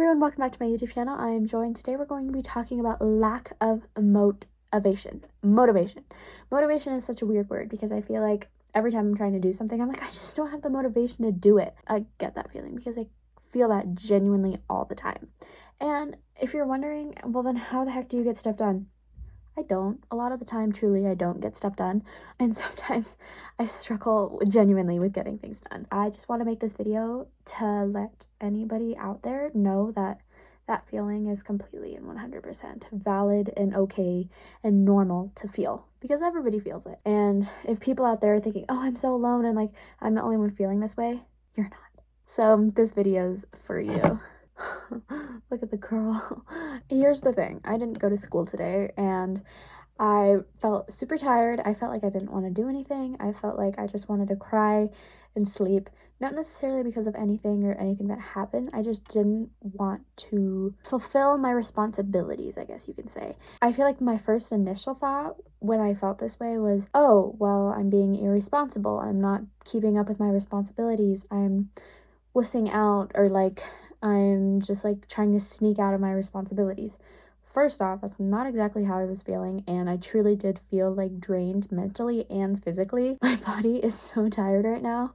everyone, welcome back to my YouTube channel. I am Joy, and today we're going to be talking about lack of motivation. Motivation is such a weird word because I feel like every time I'm trying to do something, I'm like, I just don't have the motivation to do it. I get that feeling because I feel that genuinely all the time. And if you're wondering, well then how the heck do you get stuff done? I don't. A lot of the time, truly, I don't get stuff done. And sometimes I struggle genuinely with getting things done. I just want to make this video to let anybody out there know that that feeling is completely and 100% valid and okay and normal to feel, because everybody feels it. And if people out there are thinking, oh, I'm so alone and like I'm the only one feeling this way, you're not. So this video's for you. Look at the girl. Here's the thing. I didn't go to school today and I felt super tired. I felt like I didn't want to do anything. I felt like I just wanted to cry and sleep. Not necessarily because of anything or anything that happened. I just didn't want to fulfill my responsibilities, I guess you can say. I feel like my first initial thought when I felt this way was, oh, well, I'm being irresponsible. I'm not keeping up with my responsibilities. I'm wussing out, or like I'm just like trying to sneak out of my responsibilities. First off, that's not exactly how I was feeling, and I truly did feel like drained mentally and physically. My body is so tired right now.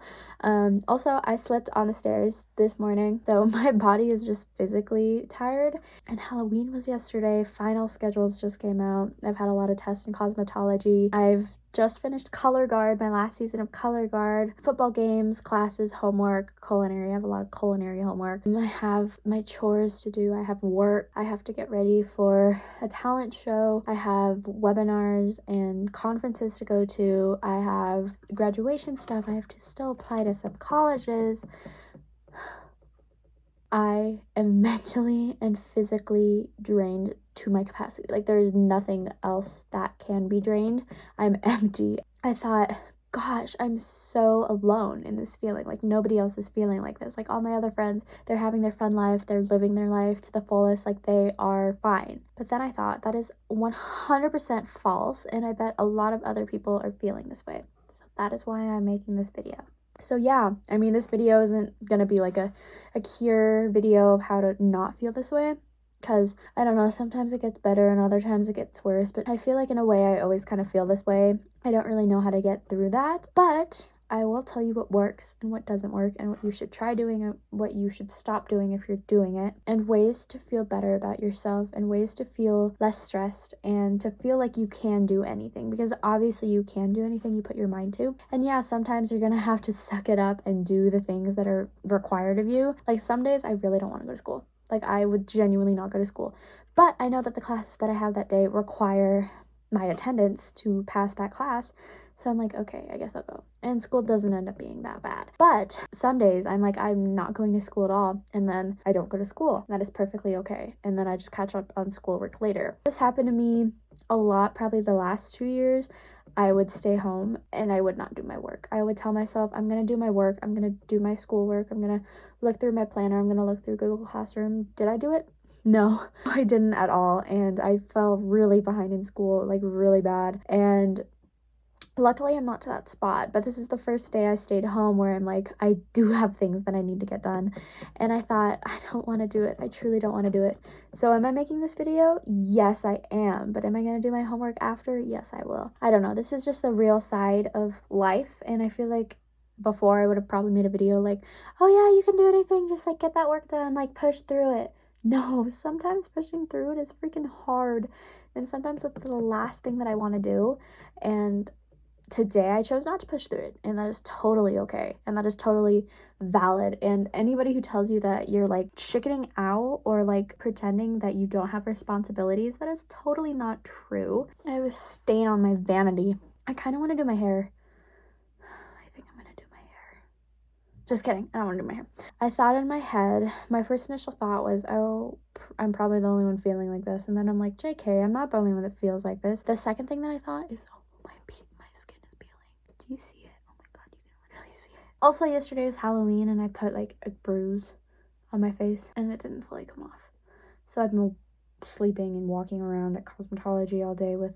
Also, I slept on the stairs this morning, so my body is just physically tired. And Halloween was yesterday. Final schedules just came out. I've had a lot of tests in cosmetology. I've just finished Color Guard, my last season of Color Guard. Football games, classes, homework, culinary. I have a lot of culinary homework. I have my chores to do. I have work. I have to get ready for a talent show. I have webinars and conferences to go to. I have graduation stuff. I have to still apply to some colleges. I am mentally and physically drained to my capacity. Like, there is nothing else that can be drained. I'm empty. I thought, gosh, I'm so alone in this feeling. Like, nobody else is feeling like this. Like, all my other friends, they're having their fun life. They're living their life to the fullest. Like, they are fine. But then I thought, that is 100% false. And I bet a lot of other people are feeling this way. So that is why I'm making this video. So yeah, I mean, this video isn't gonna be like a cure video of how to not feel this way, because I don't know, sometimes it gets better and other times it gets worse, but I feel like in a way I always kind of feel this way. I don't really know how to get through that, but I will tell you what works and what doesn't work, and what you should try doing and what you should stop doing if you're doing it, and ways to feel better about yourself, and ways to feel less stressed and to feel like you can do anything, because obviously you can do anything you put your mind to. And yeah, sometimes you're gonna have to suck it up and do the things that are required of you. Like, some days I really don't want to go to school. Like, I would genuinely not go to school, but I know that the classes that I have that day require my attendance to pass that class. So I'm like, okay, I guess I'll go. And school doesn't end up being that bad. But some days I'm like, I'm not going to school at all. And then I don't go to school. That is perfectly okay. And then I just catch up on schoolwork later. This happened to me a lot, probably the last 2 years. I would stay home and I would not do my work. I would tell myself, I'm going to do my work. I'm going to do my schoolwork. I'm going to look through my planner. I'm going to look through Google Classroom. Did I do it? No, I didn't at all. And I fell really behind in school, like really bad. And luckily I'm not to that spot, but this is the first day I stayed home where I'm like, I do have things that I need to get done. And I thought, I don't want to do it. I truly don't want to do it. So am I making this video? Yes, I am. But am I going to do my homework after? Yes, I will. I don't know. This is just the real side of life. And I feel like before I would have probably made a video like, oh yeah, you can do anything. Just like get that work done, like push through it. No, sometimes pushing through it is freaking hard. And sometimes it's the last thing that I want to do. And today I chose not to push through it, and that is totally okay, and that is totally valid. And anybody who tells you that you're like chickening out or like pretending that you don't have responsibilities, that is totally not true. I have a stain on my vanity. I kind of want to do my hair. I think I'm gonna do my hair. Just kidding, I don't want to do my hair. I thought in my head, my first initial thought was, oh, I'm probably the only one feeling like this, and then I'm like, JK, I'm not the only one that feels like this. The second thing that I thought is, oh, my skin is peeling. Do you see it? Oh my god, you can literally see it. Also, yesterday was Halloween and I put like a bruise on my face and it didn't fully come off. So I've been sleeping and walking around at cosmetology all day with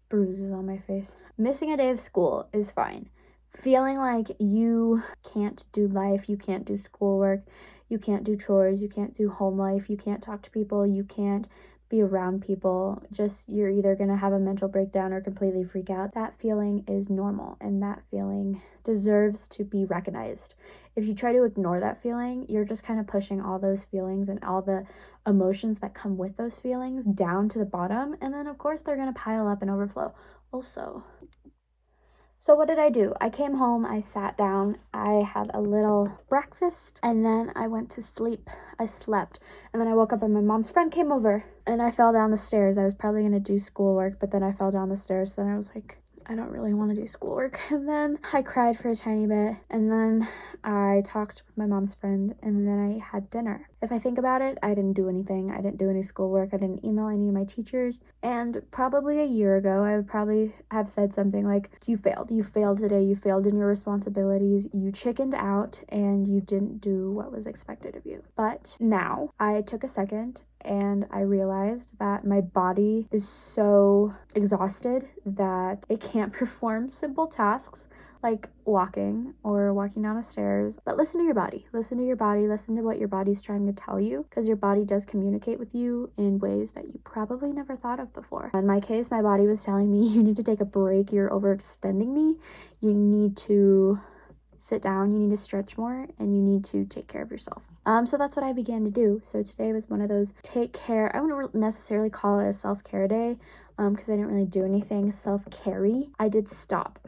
bruises on my face. Missing a day of school is fine. Feeling like you can't do life, you can't do schoolwork, You can't do chores, you can't do home life, you can't talk to people, you can't be around people. Just, you're either going to have a mental breakdown or completely freak out. That feeling is normal, and that feeling deserves to be recognized. If you try to ignore that feeling, you're just kind of pushing all those feelings and all the emotions that come with those feelings down to the bottom, and then of course they're going to pile up and overflow. Also, so what did I do? I came home, I sat down, I had a little breakfast, and then I went to sleep. I slept, and then I woke up and my mom's friend came over, and I fell down the stairs. I was probably going to do schoolwork, but then I fell down the stairs, so then I was like, I don't really want to do schoolwork. And then I cried for a tiny bit, and then I talked with my mom's friend, and then I had dinner. If I think about it, I didn't do anything. I didn't do any schoolwork. I didn't email any of my teachers. And probably a year ago, I would probably have said something like, you failed. You failed today. You failed in your responsibilities. You chickened out, and you didn't do what was expected of you. But now I took a second and I realized that my body is so exhausted that it can't perform simple tasks like walking or walking down the stairs. But listen to your body. Listen to your body. Listen to what your body's trying to tell you, because your body does communicate with you in ways that you probably never thought of before. In my case, my body was telling me, you need to take a break. You're overextending me. You need to sit down, you need to stretch more, and you need to take care of yourself. So that's what I began to do. So today was one of those take care, I wouldn't necessarily call it a self-care day, because I didn't really do anything self-care-y. I did stop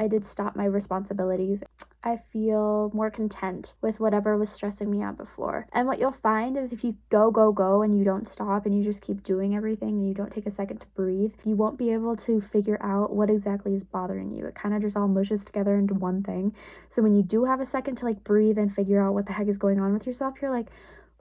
my responsibilities. I feel more content with whatever was stressing me out before. And what you'll find is if you go and you don't stop and you just keep doing everything and you don't take a second to breathe, you won't be able to figure out what exactly is bothering you. It kind of just all mushes together into one thing. So when you do have a second to like breathe and figure out what the heck is going on with yourself, you're like,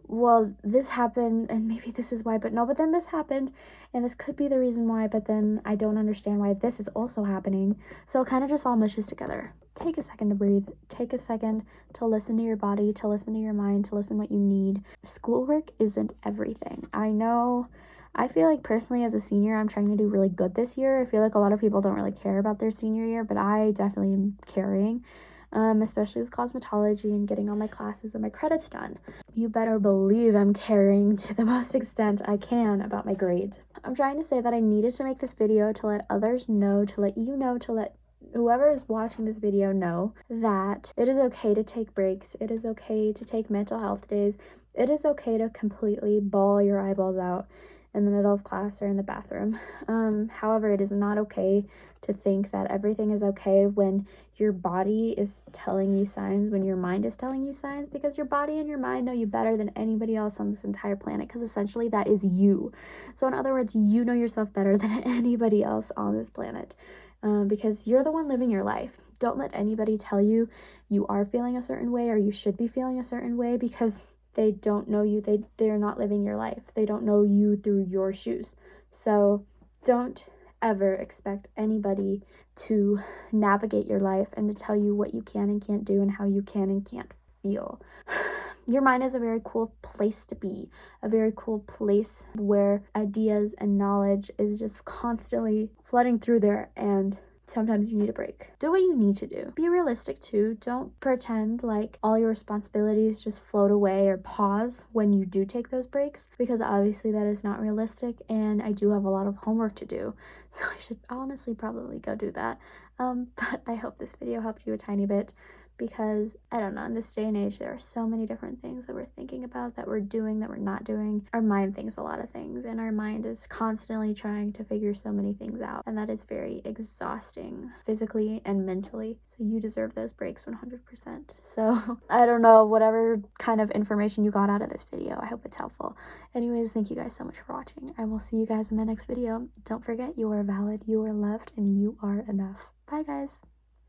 well, this happened and maybe this is why, but no, but then this happened and this could be the reason why, but then I don't understand why this is also happening. So it kind of just all mushes together. Take a second to breathe. Take a second to listen to your body, to listen to your mind, to listen what you need. Schoolwork isn't everything. I know. I feel like personally as a senior, I'm trying to do really good this year. I feel like a lot of people don't really care about their senior year, but I definitely am caring. Especially with cosmetology and getting all my classes and my credits done. You better believe I'm caring to the most extent I can about my grades. I'm trying to say that I needed to make this video to let others know, to let you know, to let whoever is watching this video know that it is okay to take breaks. It is okay to take mental health days. It is okay to completely bawl your eyeballs out in the middle of class or in the bathroom. However, it is not okay to think that everything is okay when your body is telling you signs, when your mind is telling you signs, because your body and your mind know you better than anybody else on this entire planet, because essentially that is you. So in other words, you know yourself better than anybody else on this planet, because you're the one living your life. Don't let anybody tell you you are feeling a certain way or you should be feeling a certain way, because they don't know you. They're not living your life. They don't know you through your shoes. So don't ever expect anybody to navigate your life and to tell you what you can and can't do and how you can and can't feel. Your mind is a very cool place to be, a very cool place where ideas and knowledge is just constantly flooding through there, and sometimes you need a break. Do what you need to do. Be realistic too. Don't pretend like all your responsibilities just float away or pause when you do take those breaks, because obviously that is not realistic, and I do have a lot of homework to do. So I should honestly probably go do that. But I hope this video helped you a tiny bit, because I don't know, in this day and age there are so many different things that we're thinking about, that we're doing, that we're not doing. Our mind thinks a lot of things, and our mind is constantly trying to figure so many things out, and that is very exhausting physically and mentally. So you deserve those breaks 100%. So I don't know, whatever kind of information you got out of this video, I hope it's helpful. Anyways, thank you guys so much for watching. I will see you guys in my next video. Don't forget, you are valid, you are loved, and you are enough. Bye guys.